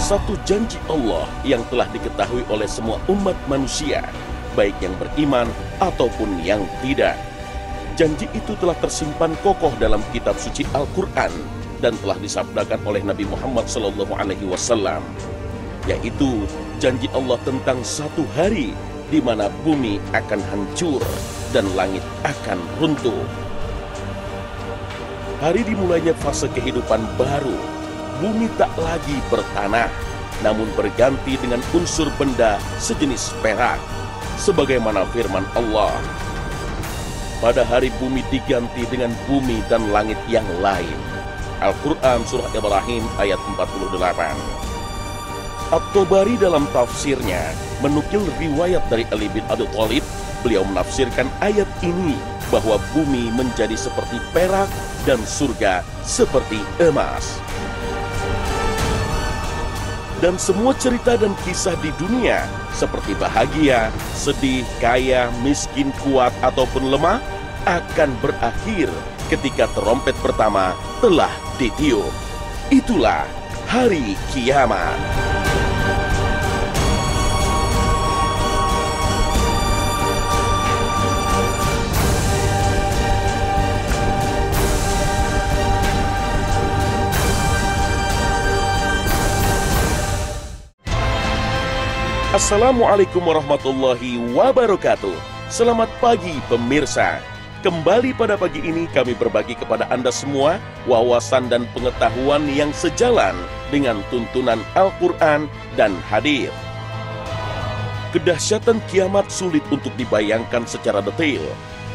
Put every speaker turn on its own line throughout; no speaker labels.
satu janji Allah yang telah diketahui oleh semua umat manusia, baik yang beriman ataupun yang tidak. Janji itu telah tersimpan kokoh dalam kitab suci Al-Quran dan telah disabdakan oleh Nabi Muhammad SAW, yaitu janji Allah tentang satu hari di mana bumi akan hancur dan langit akan runtuh. Hari dimulainya fase kehidupan baru. Bumi tak lagi bertanah, namun berganti dengan unsur benda sejenis perak, sebagaimana firman Allah. Pada hari bumi diganti dengan bumi dan langit yang lain. Al-Quran Surah Ibrahim ayat 48. At-Tabari dalam tafsirnya menukil riwayat dari Ali bin Abi Thalib. Beliau menafsirkan ayat ini bahwa bumi menjadi seperti perak dan surga seperti emas. Dan semua cerita dan kisah di dunia, seperti bahagia, sedih, kaya, miskin, kuat, ataupun lemah, akan berakhir ketika trompet pertama telah ditiup. Itulah hari kiamat. Assalamualaikum warahmatullahi wabarakatuh. Selamat pagi pemirsa. Kembali pada pagi ini kami berbagi kepada Anda semua wawasan dan pengetahuan yang sejalan dengan tuntunan Al-Quran dan hadits. Kedahsyatan kiamat sulit untuk dibayangkan secara detail.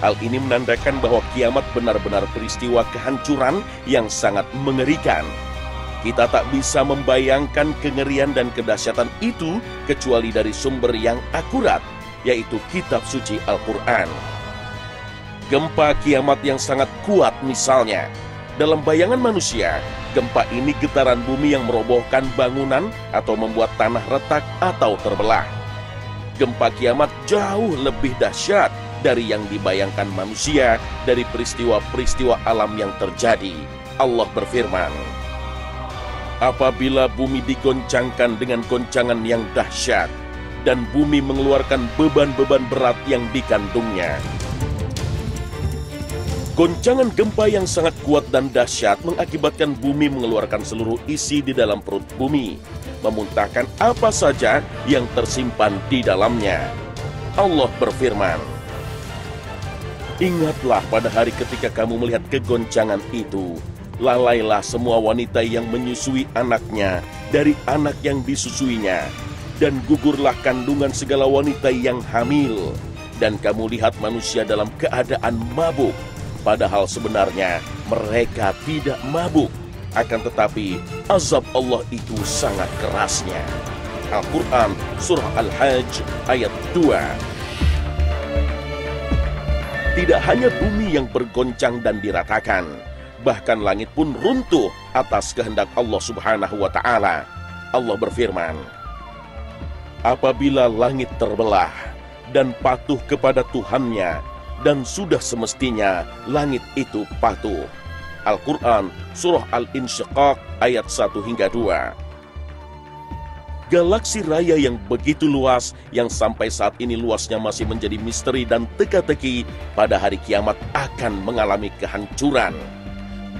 Hal ini menandakan bahwa kiamat benar-benar peristiwa kehancuran yang sangat mengerikan. Kita tak bisa membayangkan kengerian dan kedahsyatan itu kecuali dari sumber yang akurat, yaitu kitab suci Al-Quran. Gempa kiamat yang sangat kuat misalnya. Dalam bayangan manusia, gempa ini getaran bumi yang merobohkan bangunan atau membuat tanah retak atau terbelah. Gempa kiamat jauh lebih dahsyat dari yang dibayangkan manusia dari peristiwa-peristiwa alam yang terjadi. Allah berfirman, apabila bumi digoncangkan dengan goncangan yang dahsyat dan bumi mengeluarkan beban-beban berat yang dikandungnya. Goncangan gempa yang sangat kuat dan dahsyat mengakibatkan bumi mengeluarkan seluruh isi di dalam perut bumi, memuntahkan apa saja yang tersimpan di dalamnya. Allah berfirman, ingatlah pada hari ketika kamu melihat kegoncangan itu. Lalailah semua wanita yang menyusui anaknya dari anak yang disusuinya, dan gugurlah kandungan segala wanita yang hamil. Dan kamu lihat manusia dalam keadaan mabuk, padahal sebenarnya mereka tidak mabuk. Akan tetapi azab Allah itu sangat kerasnya. Al-Quran Surah Al-Hajj ayat 2. Tidak hanya bumi yang bergoncang dan diratakan, bahkan langit pun runtuh atas kehendak Allah Subhanahu wa Ta'ala. Allah berfirman, apabila langit terbelah dan patuh kepada Tuhannya, dan sudah semestinya langit itu patuh. Al-Quran Surah Al-Insyiqaq ayat 1 hingga 2. Galaksi raya yang begitu luas, yang sampai saat ini luasnya masih menjadi misteri dan teka-teki, pada hari kiamat akan mengalami kehancuran.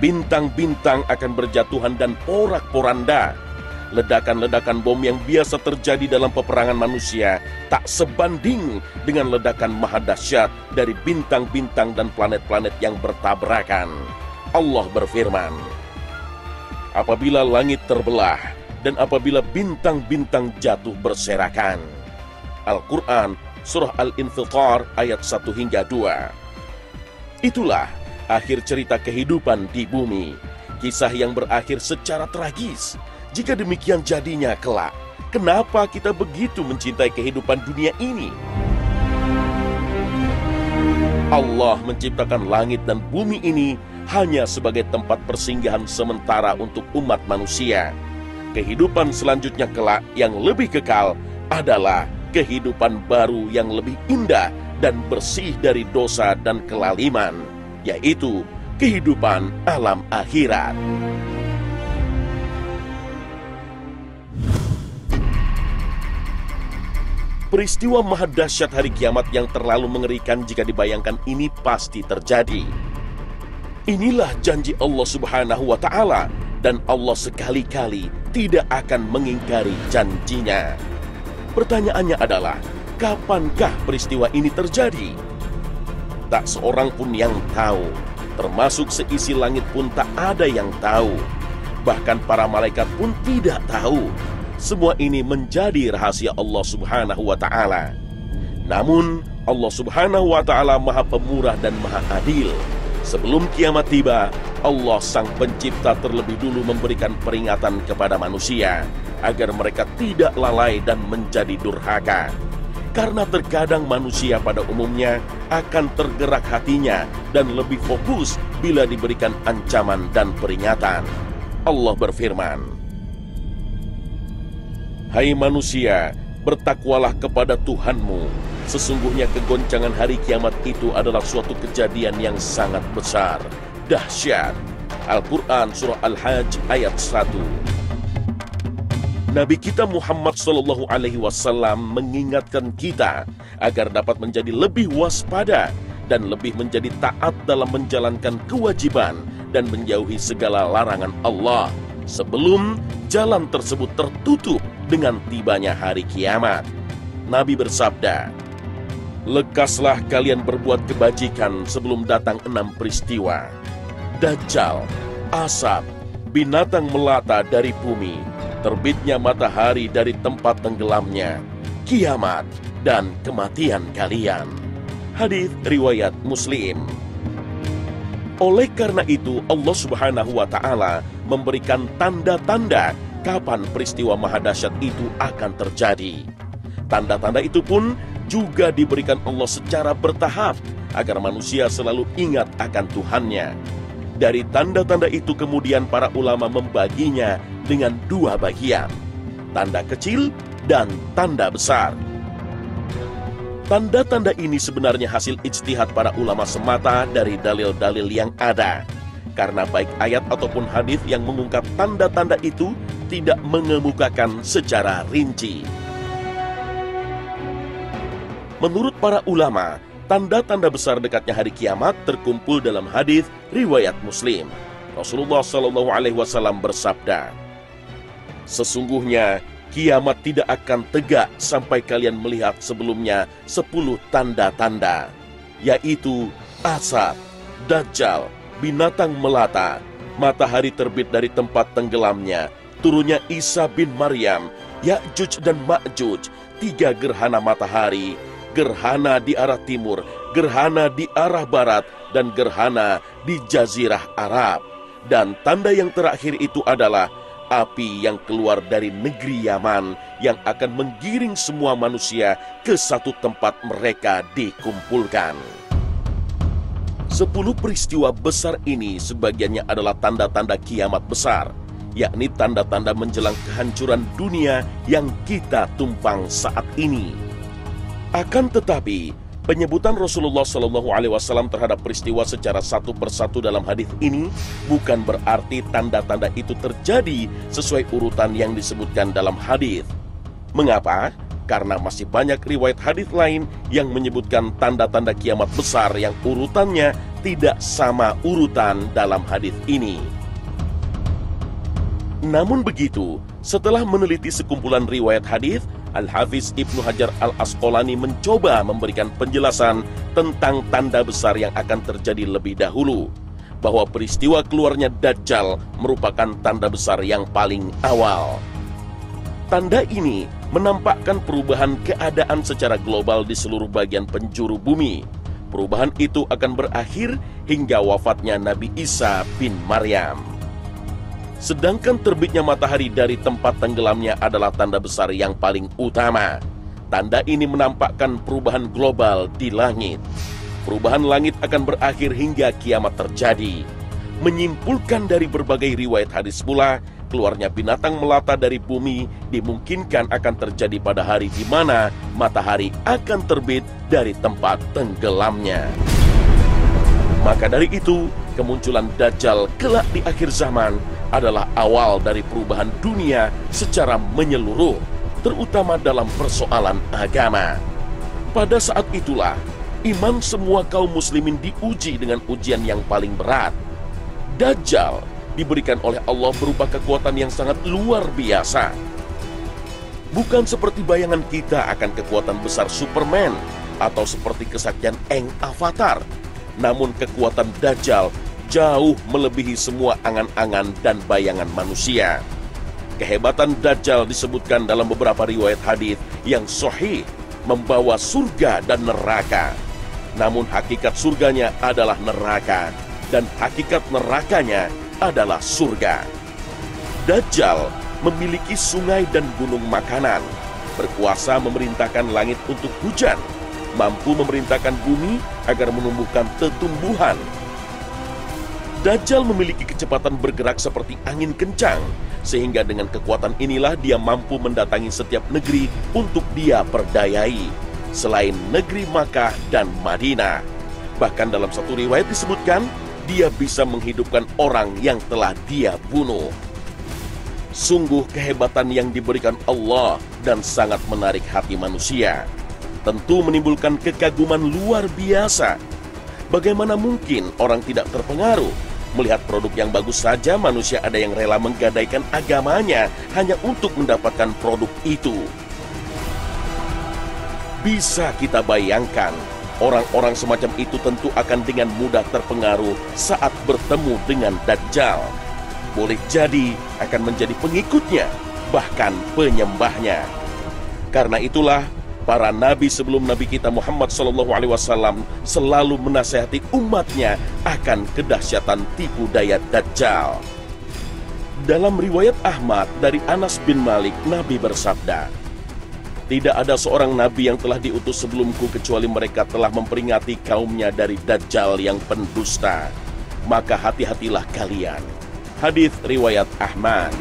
Bintang-bintang akan berjatuhan dan porak-poranda. Ledakan-ledakan bom yang biasa terjadi dalam peperangan manusia tak sebanding dengan ledakan maha dahsyat dari bintang-bintang dan planet-planet yang bertabrakan. Allah berfirman, apabila langit terbelah dan apabila bintang-bintang jatuh berserakan. Al-Quran Surah Al-Infitar ayat 1 hingga 2. Itulah akhir cerita kehidupan di bumi, kisah yang berakhir secara tragis. Jika demikian jadinya kelak, kenapa kita begitu mencintai kehidupan dunia ini? Allah menciptakan langit dan bumi ini hanya sebagai tempat persinggahan sementara untuk umat manusia. Kehidupan selanjutnya kelak yang lebih kekal adalah kehidupan baru yang lebih indah dan bersih dari dosa dan kelaliman, yaitu kehidupan alam akhirat. Peristiwa maha dahsyat hari kiamat yang terlalu mengerikan jika dibayangkan ini pasti terjadi. Inilah janji Allah Subhanahu wa Ta'ala, dan Allah sekali-kali tidak akan mengingkari janjinya. Pertanyaannya adalah, kapankah peristiwa ini terjadi? Tak seorang pun yang tahu, termasuk seisi langit pun tak ada yang tahu. Bahkan para malaikat pun tidak tahu. Semua ini menjadi rahasia Allah Subhanahu wa Ta'ala. Namun, Allah Subhanahu wa Ta'ala Maha Pemurah dan Maha Adil. Sebelum kiamat tiba, Allah Sang Pencipta terlebih dulu memberikan peringatan kepada manusia agar mereka tidak lalai dan menjadi durhaka. Karena terkadang manusia pada umumnya akan tergerak hatinya dan lebih fokus bila diberikan ancaman dan peringatan. Allah berfirman, "Hai manusia, bertakwalah kepada Tuhanmu. Sesungguhnya kegoncangan hari kiamat itu adalah suatu kejadian yang sangat besar, dahsyat." Al-Quran Surah Al-Hajj ayat 1. Nabi kita Muhammad SAW mengingatkan kita agar dapat menjadi lebih waspada dan lebih menjadi taat dalam menjalankan kewajiban dan menjauhi segala larangan Allah sebelum jalan tersebut tertutup dengan tibanya hari kiamat. Nabi bersabda, "Lekaslah kalian berbuat kebajikan sebelum datang 6 peristiwa: Dajjal, asap, binatang melata dari bumi, terbitnya matahari dari tempat tenggelamnya, kiamat, dan kematian kalian." Hadis riwayat Muslim. Oleh karena itu, Allah Subhanahu wa Ta'ala memberikan tanda-tanda kapan peristiwa maha dahsyat itu akan terjadi. Tanda-tanda itu pun juga diberikan Allah secara bertahap agar manusia selalu ingat akan Tuhannya. Dari tanda-tanda itu kemudian para ulama membaginya dengan 2 bagian, tanda kecil dan tanda besar. Tanda-tanda ini sebenarnya hasil ijtihad para ulama semata dari dalil-dalil yang ada. Karena baik ayat ataupun hadis yang mengungkap tanda-tanda itu tidak mengemukakan secara rinci. Menurut para ulama, tanda-tanda besar dekatnya hari kiamat terkumpul dalam hadis riwayat Muslim. Rasulullah SAW bersabda, "Sesungguhnya kiamat tidak akan tegak sampai kalian melihat sebelumnya 10 tanda-tanda, yaitu asap, dajjal, binatang melata, matahari terbit dari tempat tenggelamnya, turunnya Isa bin Maryam, Ya'juj dan Ma'juj, 3 gerhana matahari, gerhana di arah timur, gerhana di arah barat, dan gerhana di Jazirah Arab. Dan tanda yang terakhir itu adalah api yang keluar dari negeri Yaman yang akan menggiring semua manusia ke satu tempat mereka dikumpulkan." 10 peristiwa besar ini sebagiannya adalah tanda-tanda kiamat besar, yakni tanda-tanda menjelang kehancuran dunia yang kita tumpang saat ini. Akan tetapi, penyebutan Rasulullah SAW terhadap peristiwa secara satu persatu dalam hadis ini bukan berarti tanda-tanda itu terjadi sesuai urutan yang disebutkan dalam hadis. Mengapa? Karena masih banyak riwayat hadis lain yang menyebutkan tanda-tanda kiamat besar yang urutannya tidak sama urutan dalam hadis ini. Namun begitu, setelah meneliti sekumpulan riwayat hadis, Al-Hafiz Ibnu Hajar Al-Asqalani mencoba memberikan penjelasan tentang tanda besar yang akan terjadi lebih dahulu, bahwa peristiwa keluarnya Dajjal merupakan tanda besar yang paling awal. Tanda ini menampakkan perubahan keadaan secara global di seluruh bagian penjuru bumi. Perubahan itu akan berakhir hingga wafatnya Nabi Isa bin Maryam. Sedangkan terbitnya matahari dari tempat tenggelamnya adalah tanda besar yang paling utama. Tanda ini menampakkan perubahan global di langit. Perubahan langit akan berakhir hingga kiamat terjadi. Menyimpulkan dari berbagai riwayat hadis pula, keluarnya binatang melata dari bumi dimungkinkan akan terjadi pada hari di mana matahari akan terbit dari tempat tenggelamnya. Maka dari itu, kemunculan Dajjal kelak di akhir zaman adalah awal dari perubahan dunia secara menyeluruh. terutama dalam persoalan agama. Pada saat itulah, iman semua kaum muslimin diuji dengan ujian yang paling berat. Dajjal diberikan oleh Allah berupa kekuatan yang sangat luar biasa. Bukan seperti bayangan kita akan kekuatan besar Superman atau seperti kesaktian Aang Avatar. Namun kekuatan Dajjal jauh melebihi semua angan-angan dan bayangan manusia. Kehebatan Dajjal disebutkan dalam beberapa riwayat hadis yang sahih membawa surga dan neraka. Namun hakikat surganya adalah neraka dan hakikat nerakanya adalah surga. Dajjal memiliki sungai dan gunung makanan, berkuasa memerintahkan langit untuk hujan, mampu memerintahkan bumi agar menumbuhkan tumbuhan. Dajjal memiliki kecepatan bergerak seperti angin kencang, sehingga dengan kekuatan inilah dia mampu mendatangi setiap negeri untuk dia perdayai, selain negeri Makkah dan Madinah. Bahkan dalam satu riwayat disebutkan, dia bisa menghidupkan orang yang telah dia bunuh. Sungguh kehebatan yang diberikan Allah dan sangat menarik hati manusia. Tentu menimbulkan kekaguman luar biasa. Bagaimana mungkin orang tidak terpengaruh? Melihat produk yang bagus saja manusia ada yang rela menggadaikan agamanya hanya untuk mendapatkan produk itu. Bisa kita bayangkan, orang-orang semacam itu tentu akan dengan mudah terpengaruh saat bertemu dengan Dajjal. Boleh jadi akan menjadi pengikutnya, bahkan penyembahnya. Karena itulah, para nabi sebelum Nabi kita Muhammad SAW selalu menasihati umatnya akan kedahsyatan tipu daya Dajjal. Dalam riwayat Ahmad dari Anas bin Malik, Nabi bersabda, "Tidak ada seorang nabi yang telah diutus sebelumku kecuali mereka telah memperingati kaumnya dari Dajjal yang pendusta. Maka hati-hatilah kalian." Hadis riwayat Ahmad.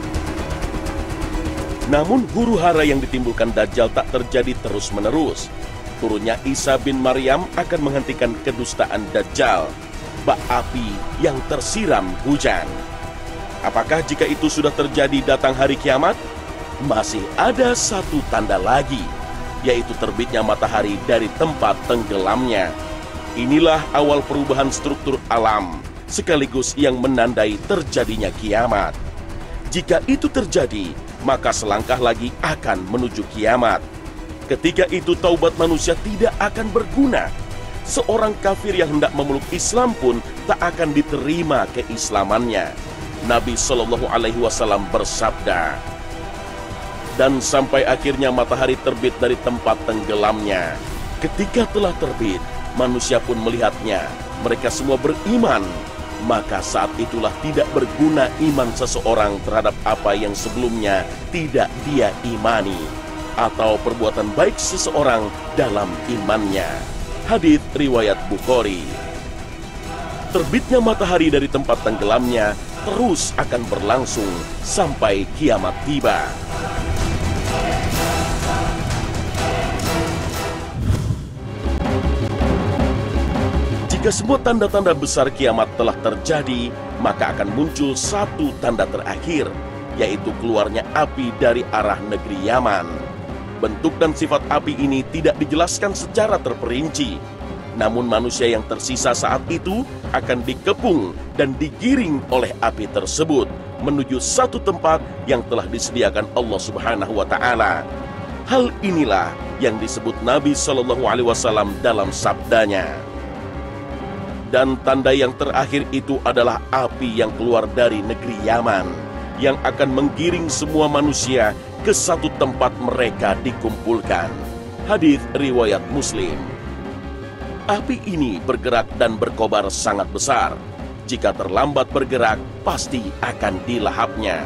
Namun huru-hara yang ditimbulkan Dajjal tak terjadi terus-menerus. Turunnya Isa bin Maryam akan menghentikan kedustaan Dajjal, bak api yang tersiram hujan. Apakah jika itu sudah terjadi datang hari kiamat? Masih ada satu tanda lagi, yaitu terbitnya matahari dari tempat tenggelamnya. Inilah awal perubahan struktur alam, sekaligus yang menandai terjadinya kiamat. Jika itu terjadi, maka selangkah lagi akan menuju kiamat. Ketika itu taubat manusia tidak akan berguna. Seorang kafir yang hendak memeluk Islam pun tak akan diterima keislamannya. Nabi SAW bersabda, "Dan sampai akhirnya matahari terbit dari tempat tenggelamnya. Ketika telah terbit, manusia pun melihatnya. Mereka semua beriman. Maka saat itulah tidak berguna iman seseorang terhadap apa yang sebelumnya tidak dia imani, atau perbuatan baik seseorang dalam imannya." Hadits riwayat Bukhari. Terbitnya matahari dari tempat tenggelamnya terus akan berlangsung sampai kiamat tiba. Jika semua tanda-tanda besar kiamat telah terjadi, maka akan muncul satu tanda terakhir, yaitu keluarnya api dari arah negeri Yaman. Bentuk dan sifat api ini tidak dijelaskan secara terperinci. Namun manusia yang tersisa saat itu akan dikepung dan digiring oleh api tersebut menuju satu tempat yang telah disediakan Allah Subhanahu wa Ta'ala. Hal inilah yang disebut Nabi SAW dalam sabdanya. Dan tanda yang terakhir itu adalah api yang keluar dari negeri Yaman, yang akan menggiring semua manusia ke satu tempat mereka dikumpulkan. Hadits riwayat Muslim. Api ini bergerak dan berkobar sangat besar. Jika terlambat bergerak, pasti akan dilahapnya.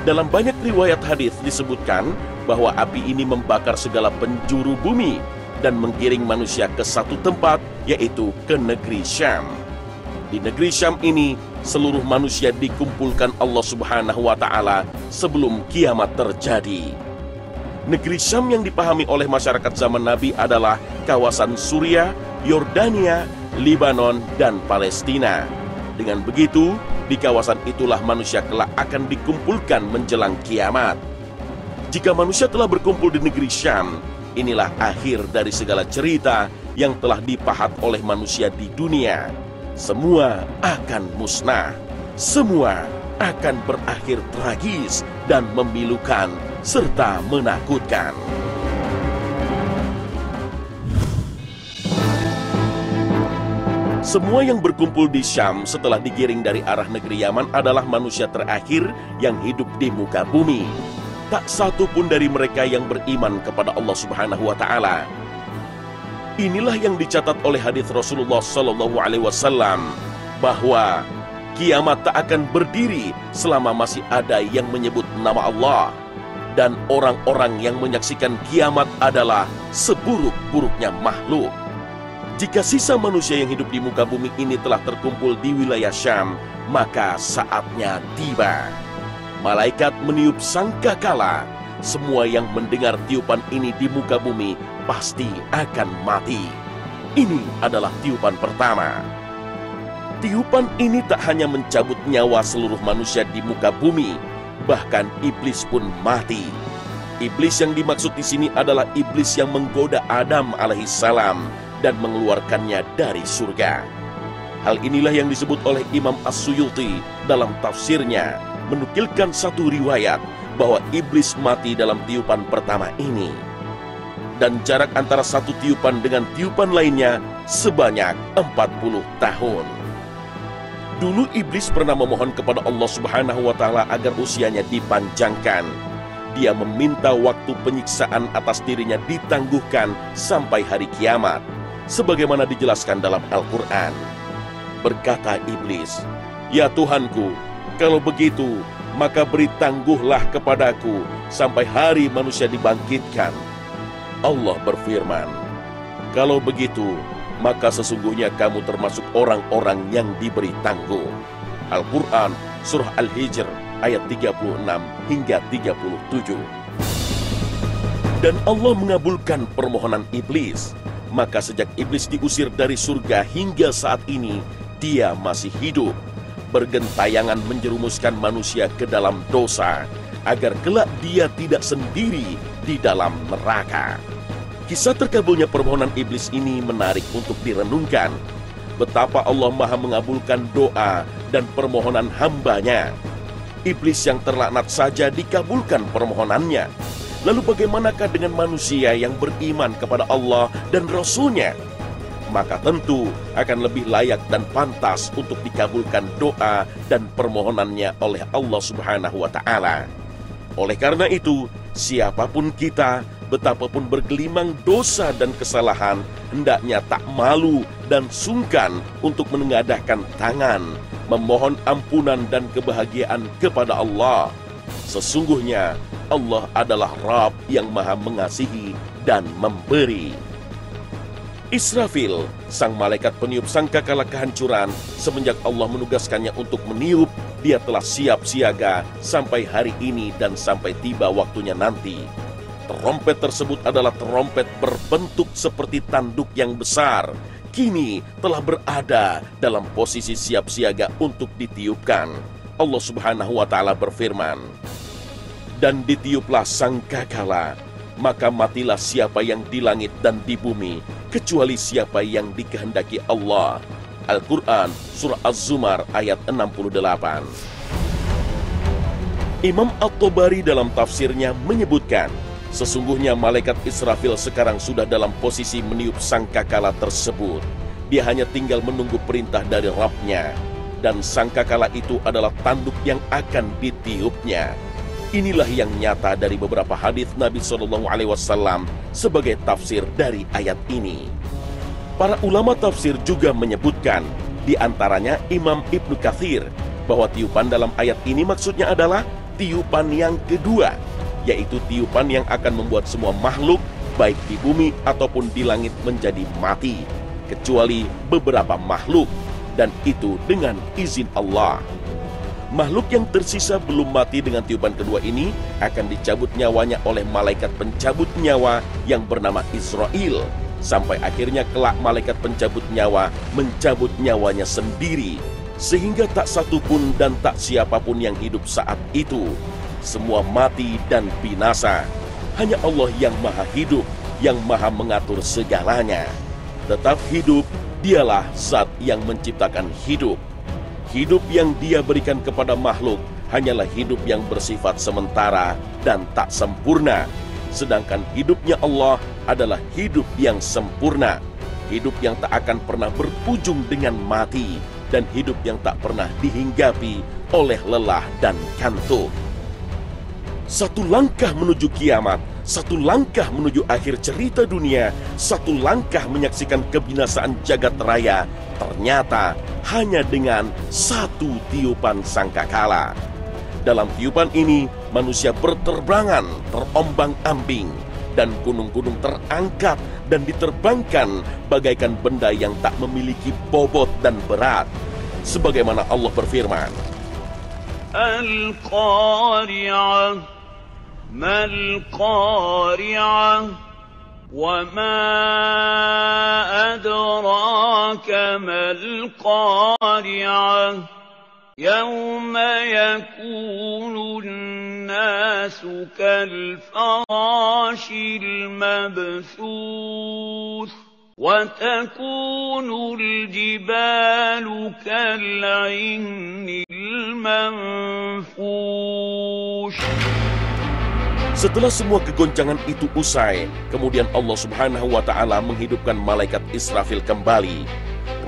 Dalam banyak riwayat hadis disebutkan bahwa api ini membakar segala penjuru bumi dan menggiring manusia ke satu tempat, yaitu ke negeri Syam. Di negeri Syam ini, seluruh manusia dikumpulkan Allah Subhanahu wa Ta'ala sebelum kiamat terjadi. Negeri Syam yang dipahami oleh masyarakat zaman Nabi adalah kawasan Suriah, Yordania, Libanon, dan Palestina. Dengan begitu, di kawasan itulah manusia kelak akan dikumpulkan menjelang kiamat. Jika manusia telah berkumpul di negeri Syam, inilah akhir dari segala cerita yang telah dipahat oleh manusia di dunia. Semua akan musnah. Semua akan berakhir tragis dan memilukan serta menakutkan. Semua yang berkumpul di Syam setelah digiring dari arah negeri Yaman adalah manusia terakhir yang hidup di muka bumi. Tak satu pun dari mereka yang beriman kepada Allah Subhanahu wa Ta'ala. Inilah yang dicatat oleh hadis Rasulullah SAW bahwa kiamat tak akan berdiri selama masih ada yang menyebut nama Allah, dan orang-orang yang menyaksikan kiamat adalah seburuk-buruknya makhluk. Jika sisa manusia yang hidup di muka bumi ini telah terkumpul di wilayah Syam, maka saatnya tiba. Malaikat meniup sangkakala. Semua yang mendengar tiupan ini di muka bumi pasti akan mati. Ini adalah tiupan pertama. Tiupan ini tak hanya mencabut nyawa seluruh manusia di muka bumi, bahkan iblis pun mati. Iblis yang dimaksud di sini adalah iblis yang menggoda Adam alaihissalam dan mengeluarkannya dari surga. Hal inilah yang disebut oleh Imam As-Suyuti dalam tafsirnya, menukilkan satu riwayat bahwa iblis mati dalam tiupan pertama ini. Dan jarak antara satu tiupan dengan tiupan lainnya sebanyak 40 tahun. Dulu iblis pernah memohon kepada Allah Subhanahu wa Ta'ala agar usianya dipanjangkan. Dia meminta waktu penyiksaan atas dirinya ditangguhkan sampai hari kiamat, sebagaimana dijelaskan dalam Al-Quran. Berkata iblis, "Ya Tuhanku, kalau begitu, maka beri tangguhlah kepadaku sampai hari manusia dibangkitkan." Allah berfirman, "Kalau begitu, maka sesungguhnya kamu termasuk orang-orang yang diberi tangguh." Al-Quran Surah Al-Hijr ayat 36 hingga 37. Dan Allah mengabulkan permohonan iblis. Maka sejak iblis diusir dari surga hingga saat ini, dia masih hidup, bergentayangan menjerumuskan manusia ke dalam dosa, agar kelak dia tidak sendiri di dalam neraka. Kisah terkabulnya permohonan iblis ini menarik untuk direnungkan. Betapa Allah Maha mengabulkan doa dan permohonan hambanya. Iblis yang terlaknat saja dikabulkan permohonannya. Lalu bagaimanakah dengan manusia yang beriman kepada Allah dan Rasul-Nya? Maka tentu akan lebih layak dan pantas untuk dikabulkan doa dan permohonannya oleh Allah Subhanahu wa Ta'ala. Oleh karena itu, siapapun kita, betapapun bergelimang dosa dan kesalahan, hendaknya tak malu dan sungkan untuk menengadahkan tangan, memohon ampunan dan kebahagiaan kepada Allah. Sesungguhnya Allah adalah Rabb yang Maha mengasihi dan memberi. Israfil, sang malaikat peniup sangkakala kehancuran, semenjak Allah menugaskannya untuk meniup, dia telah siap siaga sampai hari ini dan sampai tiba waktunya nanti. Terompet tersebut adalah terompet berbentuk seperti tanduk yang besar. Kini telah berada dalam posisi siap siaga untuk ditiupkan. Allah Subhanahu wa Ta'ala berfirman, "Dan ditiuplah sangkakala, maka matilah siapa yang di langit dan di bumi, kecuali siapa yang dikehendaki Allah." Al-Quran Surah Az-Zumar ayat 68. Imam At-Tabari dalam tafsirnya menyebutkan, sesungguhnya malaikat Israfil sekarang sudah dalam posisi meniup sangkakala tersebut. Dia hanya tinggal menunggu perintah dari Rabb-Nya. Dan sangkakala itu adalah tanduk yang akan ditiupnya. Inilah yang nyata dari beberapa hadis Nabi SAW sebagai tafsir dari ayat ini. Para ulama tafsir juga menyebutkan, di antaranya Imam Ibnu Katsir, bahwa tiupan dalam ayat ini maksudnya adalah tiupan yang kedua, yaitu tiupan yang akan membuat semua makhluk, baik di bumi ataupun di langit, menjadi mati, kecuali beberapa makhluk, dan itu dengan izin Allah. Makhluk yang tersisa belum mati dengan tiupan kedua ini akan dicabut nyawanya oleh malaikat pencabut nyawa yang bernama Israel, sampai akhirnya kelak malaikat pencabut nyawa mencabut nyawanya sendiri, sehingga tak satu pun dan tak siapapun yang hidup saat itu. semua mati dan binasa. Hanya Allah yang maha hidup, yang maha mengatur segalanya. Tetap hidup, dialah zat yang menciptakan hidup. Hidup yang dia berikan kepada makhluk hanyalah hidup yang bersifat sementara dan tak sempurna. Sedangkan hidupnya Allah adalah hidup yang sempurna. Hidup yang tak akan pernah berujung dengan mati. Dan hidup yang tak pernah dihinggapi oleh lelah dan kantuk. Satu langkah menuju kiamat, satu langkah menuju akhir cerita dunia, satu langkah menyaksikan kebinasaan jagat raya, ternyata hanya dengan satu tiupan sangkakala. Dalam tiupan ini, manusia berterbangan, terombang-ambing, dan gunung-gunung terangkat dan diterbangkan bagaikan benda yang tak memiliki bobot dan berat. Sebagaimana Allah berfirman,
Al-Qari'ah, Mal-Qari'ah, wa ma adraka mal-Qari'ah. يوم يكون الناس كالفراش المبثوث وتكون الجبال كالعهن المنفوش.
Setelah semua kegoncangan itu usai, kemudian Allah Subhanahu wa Ta'ala menghidupkan malaikat Israfil kembali.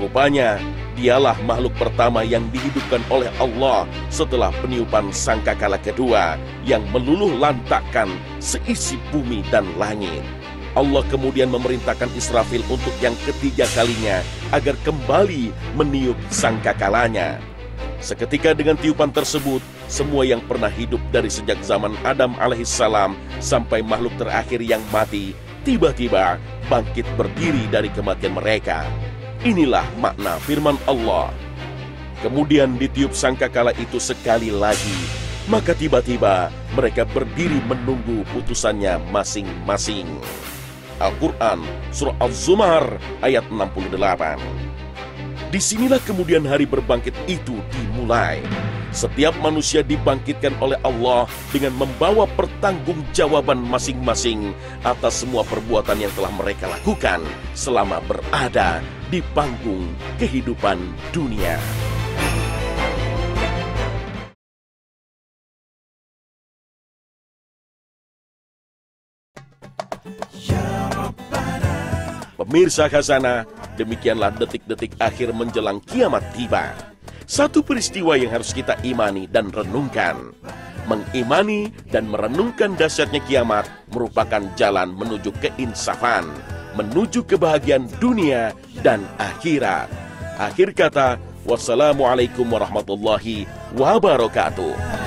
Rupanya, dialah makhluk pertama yang dihidupkan oleh Allah setelah peniupan sangkakala kedua yang meluluh lantakkan seisi bumi dan langit. Allah kemudian memerintahkan Israfil untuk yang ketiga kalinya agar kembali meniup sangkakalanya. Seketika dengan tiupan tersebut, semua yang pernah hidup dari sejak zaman Adam alaihissalam sampai makhluk terakhir yang mati, tiba-tiba bangkit berdiri dari kematian mereka. Inilah makna firman Allah. Kemudian ditiup sangkakala itu sekali lagi, maka tiba-tiba mereka berdiri menunggu putusannya masing-masing. Al-Quran, Surah Az-Zumar, ayat 68. Disinilah kemudian hari berbangkit itu dimulai. Setiap manusia dibangkitkan oleh Allah dengan membawa pertanggungjawaban masing-masing atas semua perbuatan yang telah mereka lakukan selama berada di panggung kehidupan dunia. Pemirsa Khazanah, demikianlah detik-detik akhir menjelang kiamat tiba. Satu peristiwa yang harus kita imani dan renungkan. Mengimani dan merenungkan dahsyatnya kiamat merupakan jalan menuju keinsafan, menuju kebahagiaan dunia dan akhirat. Akhir kata, wassalamualaikum warahmatullahi wabarakatuh.